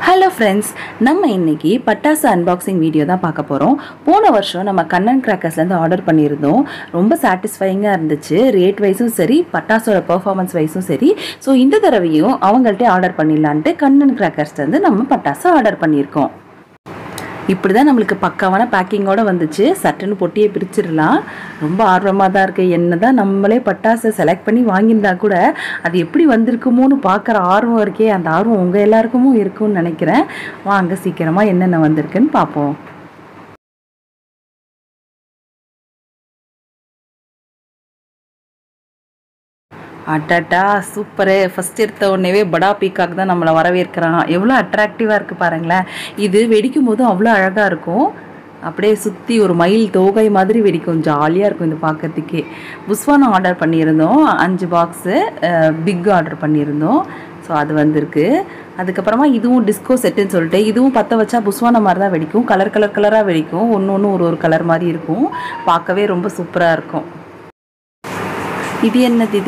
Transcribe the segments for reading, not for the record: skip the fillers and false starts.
Hello friends, நம்ம இன்னைக்கு பட்டாசு அன்பாக்சிங் வீடியோ தான் பார்க்க போகிறோம். போன வருஷம் நம்ம கண்ணன் கிராக்கர்ஸ்லேருந்து ஆர்டர் பண்ணியிருந்தோம். ரொம்ப சாட்டிஸ்ஃபைங்காக இருந்துச்சு. ரேட் வைஸும் சரி, பட்டாசோட பெர்ஃபார்மன்ஸ் வைஸும் சரி. ஸோ இந்த தடவையும் அவங்கள்ட்ட ஆர்டர் பண்ணிடலான்ட்டு கண்ணன் கிராக்கர்ஸ்லேருந்து நம்ம பட்டாசு ஆர்டர் பண்ணியிருக்கோம். இப்படி தான் நம்மளுக்கு பக்காவான பேக்கிங்கோடு வந்துச்சு. சட்டுன்னு பொட்டியை பிரிச்சிடலாம். ரொம்ப ஆர்வமாக தான் இருக்குது. என்ன தான் நம்மளே பட்டாசை செலக்ட் பண்ணி வாங்கியிருந்தா கூட அது எப்படி வந்திருக்குமோன்னு பார்க்குற ஆர்வம் இருக்கே, அந்த ஆர்வம் உங்கள் எல்லாருக்குமும் இருக்கும்னு நினைக்கிறேன். வாங்க சீக்கிரமாக என்னென்ன வந்திருக்குன்னு பார்ப்போம். அட்டாட்டா, சூப்பரு! ஃபஸ்ட் எடுத்த உடனேவே படா பீக்காக் தான் நம்மளை வரவேற்கிறான். எவ்வளோ அட்ராக்டிவாக இருக்குது பாருங்களேன். இது வெடிக்கும் போதும் அவ்வளோ அழகாக இருக்கும். அப்படியே சுற்றி ஒரு மயில் தோகை மாதிரி வெடிக்கும். ஜாலியாக இருக்கும் இது பார்க்கறதுக்கே. புஸ்வானம் ஆர்டர் பண்ணியிருந்தோம். 5 பாக்ஸு பிக் ஆர்டர் பண்ணியிருந்தோம். ஸோ அது வந்திருக்கு. அதுக்கப்புறமா இதுவும் டிஸ்கோ செட்டுன்னு சொல்லிட்டு, இதுவும் பற்ற வச்சா புஸ்வானம் மாதிரி தான் வெடிக்கும். கலராக வெடிக்கும். ஒன்று ஒரு கலர் மாதிரி இருக்கும். பார்க்கவே ரொம்ப சூப்பராக இருக்கும். இது என்னது?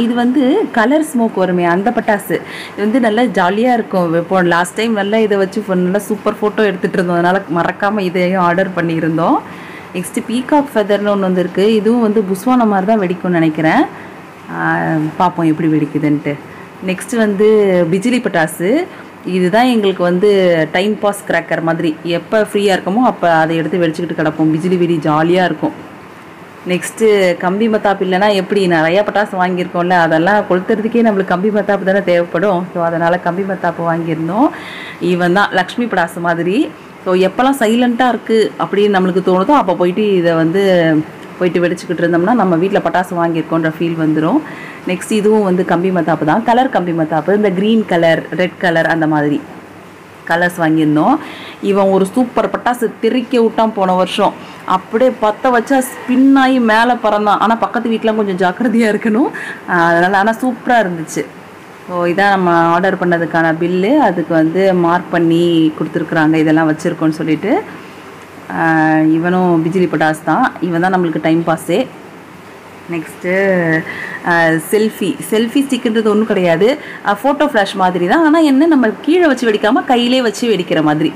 இது வந்து கலர் ஸ்மோக் வருமே, அந்த பட்டாசு. இது வந்து நல்லா ஜாலியாக இருக்கும். இப்போ லாஸ்ட் டைம் நல்லா இதை வச்சு நல்லா சூப்பர் ஃபோட்டோ எடுத்துகிட்டு இருந்தோம். அதனால் மறக்காமல் இதையும் ஆர்டர் பண்ணியிருந்தோம். நெக்ஸ்ட்டு பீகாக் ஃபெதர்னு ஒன்று வந்துருக்கு. இதுவும் வந்து புஸ்வானம் மாதிரி தான் வெடிக்கும்னு நினைக்கிறேன். பார்ப்போம் எப்படி வெடிக்குதுன்ட்டு. நெக்ஸ்ட்டு வந்து பிஜிலி பட்டாசு. இதுதான் எங்களுக்கு வந்து டைம் பாஸ் கிராக்கர் மாதிரி. எப்போ ஃப்ரீயாக இருக்கமோ அப்போ அதை எடுத்து வெடிச்சுக்கிட்டு கிடப்போம். பிஜிலி வெடி ஜாலியாக இருக்கும். நெக்ஸ்ட்டு கம்பி மத்தாப்பு. இல்லைனா எப்படி நிறையா பட்டாசு வாங்கியிருக்கோம்ல, அதெல்லாம் கொளுத்துறதுக்கே நம்மளுக்கு கம்பி மத்தாப்பு தானே தேவைப்படும். ஸோ அதனால் கம்பி மத்தாப்பு வாங்கியிருந்தோம். இவன் தான் லக்ஷ்மி பட்டாசு மாதிரி. ஸோ எப்போல்லாம் சைலண்ட்டாக இருக்குது அப்படின்னு நம்மளுக்கு தோணுதோ அப்போ போயிட்டு இதை வந்து வெடிச்சுக்கிட்டு இருந்தோம்னா நம்ம வீட்டில் பட்டாசு வாங்கியிருக்கோன்ற ஃபீல் வந்துடும். நெக்ஸ்ட் இதுவும் வந்து கம்பி மத்தாப்பு தான். கலர் கம்பி மத்தாப்பு. இந்த க்ரீன் கலர், ரெட் கலர் அந்த மாதிரி கலர்ஸ் வாங்கியிருந்தோம். இவன் ஒரு சூப்பர் பட்டாசு திரிக்க விட்டான் போன வருஷம். அப்படியே பற்ற வச்சா ஸ்பின் ஆகி மேலே பறந்தான். ஆனால் பக்கத்து வீட்டிலாம் கொஞ்சம் ஜாக்கிரதையாக இருக்கணும். அதனால் ஆனால் சூப்பராக இருந்துச்சு. ஸோ இதான் நம்ம ஆர்டர் பண்ணதுக்கான பில்லு. அதுக்கு வந்து மார்க் பண்ணி கொடுத்துருக்குறாங்க இதெல்லாம் வச்சுருக்கோன்னு சொல்லிட்டு. இவனும் பிஜிலி பட்டாசு தான். இவன் தான் நம்மளுக்கு டைம் பாஸே. நெக்ஸ்ட்டு செல்ஃபி ஸ்டிக்ன்றது ஒன்றும் கிடையாது. ஃபோட்டோ ஃப்ளாஷ் மாதிரி தான். ஆனால் என்ன, நம்ம கீழே வச்சு வெடிக்காமல் கையிலே வச்சு வெடிக்கிற மாதிரி.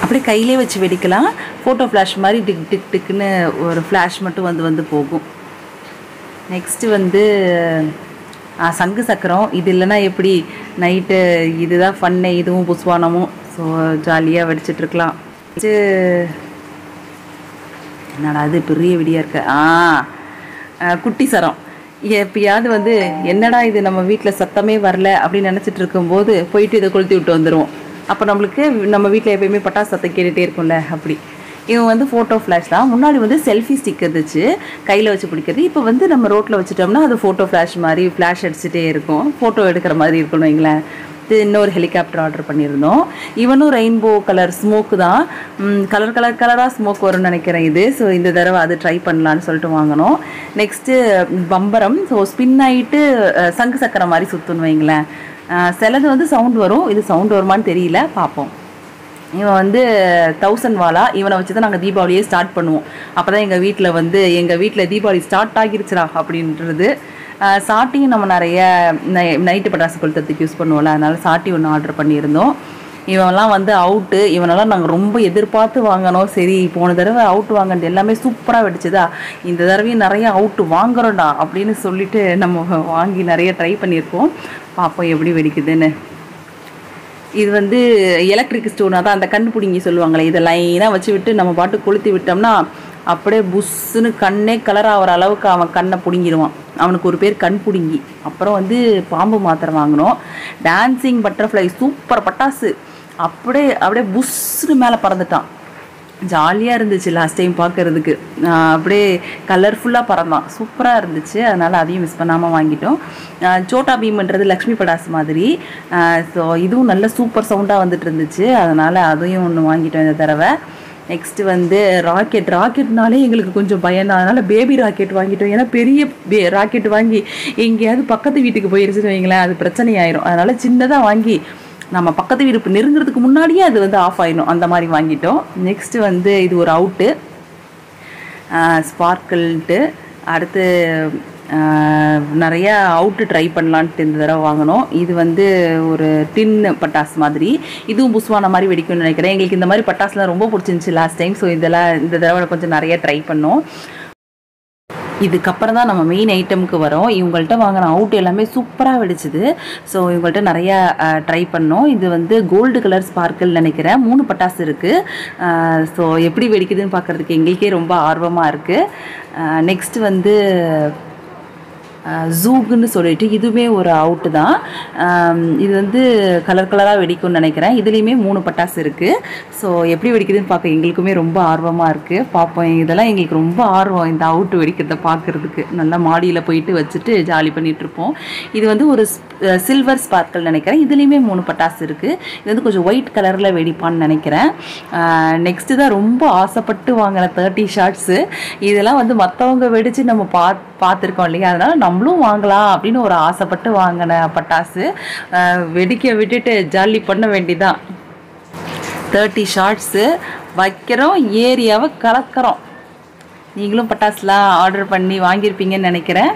அப்படியே கையிலே வச்சு வெடிக்கலாம். ஃபோட்டோ ஃப்ளாஷ் மாதிரி டிக் டிக் டிக்குன்னு ஒரு ஃப்ளாஷ் மட்டும் வந்து போகும். நெக்ஸ்ட்டு வந்து சங்கு சக்கரம். இது இல்லைன்னா எப்படி நைட்டு இதுதான் ஃபன்னு. இதுவும் புஸ்வானமும். ஸோ ஜாலியாக வெடிச்சிட்ருக்கலாம். என்னடா அது பெரிய வெடியாக இருக்க. குட்டி சரம். எப்பயாவது வந்து என்னடா இது நம்ம வீட்டில் சத்தமே வரல அப்படின்னு நினச்சிட்டு இருக்கும்போது போயிட்டு இதை கொளுத்தி விட்டு வந்துடுவோம். அப்போ நம்மளுக்கு நம்ம வீட்டில் எப்பயுமே பட்டாசு சத்தம் கேட்டுகிட்டே இருக்கும்ல, அப்படி. இவன் வந்து ஃபோட்டோ ஃப்ளாஷ் தான். முன்னாடி வந்து செல்ஃபி ஸ்டிக் இருந்துச்சு, கையில் வச்சு பிடிக்கிறது. இப்போ வந்து நம்ம ரோட்டில் வச்சுட்டோம்னா அது ஃபோட்டோ ஃப்ளாஷ் மாதிரி ஃப்ளாஷ் அடிச்சுட்டே இருக்கும். ஃபோட்டோ எடுக்கிற மாதிரி இருக்கணும் வைங்களேன். இது இன்னொரு ஹெலிகாப்டர் ஆர்டர் பண்ணியிருந்தோம். இவனும் ரெயின்போ கலர் ஸ்மோக்கு தான். கலராக ஸ்மோக் வரும்னு நினைக்கிறேன் இது. ஸோ இந்த தடவை அது ட்ரை பண்ணலான்னு சொல்லிட்டு வாங்கினோம். நெக்ஸ்ட்டு பம்பரம். ஸோ ஸ்பின் ஆகிட்டு சங்கு சக்கரம் மாதிரி சுற்றுன்னு வைங்களேன். சிலது வந்து சவுண்ட் வரும். இது சவுண்ட் வருமானு தெரியல, பார்ப்போம். இவன் வந்து 1000 வாலா. இவனை வச்சு தான் நாங்கள் தீபாவளியே ஸ்டார்ட் பண்ணுவோம். அப்போ தான் எங்கள் வீட்டில் தீபாவளி ஸ்டார்ட் ஆகிருச்சுரா அப்படின்றது. சாட்டியும் நம்ம நிறைய நைட்டு பட்டாசு கொளுத்துறதுக்கு யூஸ் பண்ணுவோம்ல, அதனால் சாட்டி ஒன்று ஆர்டர் பண்ணியிருந்தோம். இவன்லாம் வந்து அவுட்டு. இவனெல்லாம் நாங்கள் ரொம்ப எதிர்பார்த்து வாங்கினோம். சரி, போன தடவை அவுட்டு வாங்கினது எல்லாமே சூப்பராக வெடிச்சுதா, இந்த தடவையும் நிறைய அவுட்டு வாங்குறோம்டா அப்படின்னு சொல்லிட்டு நம்ம வாங்கி நிறைய ட்ரை பண்ணியிருக்கோம். பார்ப்போம் எப்படி வெடிக்குதுன்னு. இது வந்து எலக்ட்ரிக் ஸ்டோனாக தான். அந்த கண் பிடுங்கி சொல்லுவாங்களே, இதை லைனாக வச்சு விட்டு நம்ம பாட்டு கொளுத்தி விட்டோம்னா அப்படியே புஷ்ஷுன்னு கண்ணே கலர் ஆகிற அளவுக்கு அவன் கண்ணை பிடுங்கிடுவான். அவனுக்கு ஒரு பேர் கண் பிடுங்கி. அப்புறம் வந்து பாம்பு மாத்திரை வாங்கினோம். டான்சிங் பட்டர்ஃப்ளை சூப்பர் பட்டாசு. அப்படியே புஷ்ஷுன்னு மேலே பறந்துட்டான். ஜாலியாக இருந்துச்சு லாஸ்ட் டைம் பார்க்குறதுக்கு. அப்படியே கலர்ஃபுல்லாக பறந்தான். சூப்பராக இருந்துச்சு. அதனால் அதையும் மிஸ் பண்ணாமல் வாங்கிட்டோம். சோட்டா பீம்ன்றது லக்ஷ்மி பட்டாசு மாதிரி. ஸோ இதுவும் நல்ல சூப்பர் சவுண்டாக வந்துட்டு இருந்துச்சு. அதனால் அதையும் ஒன்று வாங்கிட்டோம் இந்த தடவை. நெக்ஸ்ட்டு வந்து ராக்கெட்னாலே எங்களுக்கு கொஞ்சம் பயம் தான். அதனால் பேபி ராக்கெட் வாங்கிட்டோம். ஏன்னா பெரிய ராக்கெட் வாங்கி எங்கேயாவது பக்கத்து வீட்டுக்கு போயிருச்சுன்னு வைங்களேன், அது பிரச்சனை ஆயிரும். அதனால் சின்னதாக வாங்கி நம்ம பக்கத்து வீடு நெருங்கிறதுக்கு முன்னாடியே அது வந்து ஆஃப் ஆயிடும். அந்த மாதிரி வாங்கிட்டோம். நெக்ஸ்ட்டு வந்து இது ஒரு அவுட்டு ஸ்பார்க்கிள்ட்டு. அடுத்து நிறையா அவுட்டு ட்ரை பண்ணலான்ட்டு இந்த தடவை வாங்கினோம். இது வந்து ஒரு டின் பட்டாசு மாதிரி, இதுவும் புஸ்வான மாதிரி வெடிக்கும்னு நினைக்கிறேன். எங்களுக்கு இந்த மாதிரி பட்டாசுலாம் ரொம்ப பிடிச்சிருந்துச்சி லாஸ்ட் டைம். ஸோ இந்த தடவை கொஞ்சம் நிறைய ட்ரை பண்ணோம். இதுக்கப்புறம் தான் நம்ம மெயின் ஐட்டமுக்கு வரோம். இவங்கள்ட்ட வாங்கின அவுட் எல்லாமே சூப்பராக வெடிச்சுது. ஸோ இவங்கள்ட்ட நிறையா ட்ரை பண்ணோம். இது வந்து கோல்டு கலர் ஸ்பார்க்கிள் நினைக்கிறேன். 3 பட்டாசு இருக்குது. ஸோ எப்படி வெடிக்குதுன்னு பார்க்குறதுக்கு எங்களுக்கே ரொம்ப ஆர்வமாக இருக்குது. நெக்ஸ்ட்டு வந்து ஜூகுன்னு சொல்லிட்டு இதுவுமே ஒரு அவுட்டு தான். இது வந்து கலர் கலராக வெடிக்கும்னு நினைக்கிறேன். இதுலேயுமே 3 பட்டாசு இருக்குது. ஸோ எப்படி வெடிக்குதுன்னு பார்க்க எங்களுக்குமே ரொம்ப ஆர்வமாக இருக்குது. பார்ப்போம். இதெல்லாம் எங்களுக்கு ரொம்ப ஆர்வம், இந்த அவுட்டு வெடிக்கிறத பார்க்குறதுக்கு. நல்லா மாடியில் போயிட்டு வச்சுட்டு ஜாலி பண்ணிகிட்ருப்போம். இது வந்து ஒரு சில்வர் ஸ்பார்க்கிள் நினைக்கிறேன். இதுலேயுமே 3 பட்டாசு இருக்குது. இது வந்து கொஞ்சம் ஒயிட் கலரில் வெடிப்பான்னு நினைக்கிறேன். நெக்ஸ்ட்டு தான் ரொம்ப ஆசைப்பட்டு வாங்கின 30 ஷார்ட்ஸு. இதெல்லாம் வந்து மற்றவங்க வெடித்து நம்ம பார்த்துருக்கோம் இல்லையா, அதனால் நம்மளும் வாங்கலாம் அப்படின்னு ஒரு ஆசைப்பட்டு வாங்கின பட்டாசு. வெடிக்க விட்டுட்டு ஜாலி பண்ண வேண்டிதான். 30 ஷார்ட்ஸு வைக்கிறோம், ஏரியாவை கலக்கிறோம். நீங்களும் பட்டாசுலாம் ஆர்டர் பண்ணி வாங்கியிருப்பீங்கன்னு நினைக்கிறேன்.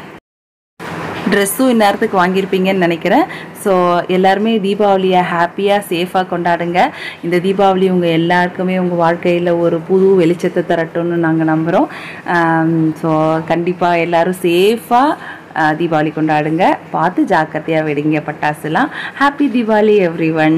ட்ரெஸ்ஸும் இந்நேரத்துக்கு வாங்கியிருப்பீங்கன்னு நினைக்கிறேன். ஸோ எல்லாருமே தீபாவளியை ஹாப்பியாக சேஃபாக கொண்டாடுங்க. இந்த தீபாவளி உங்கள் எல்லாருக்குமே உங்கள் வாழ்க்கையில் ஒரு புது வெளிச்சத்தை தரட்டும்னு நாங்கள் நம்புகிறோம். ஸோ கண்டிப்பாக எல்லோரும் சேஃபாக தீபாவளி கொண்டாடுங்க. பார்த்து ஜாக்கிரதையாக வெடிங்க பட்டாசுலாம். Happy Deepavali everyone.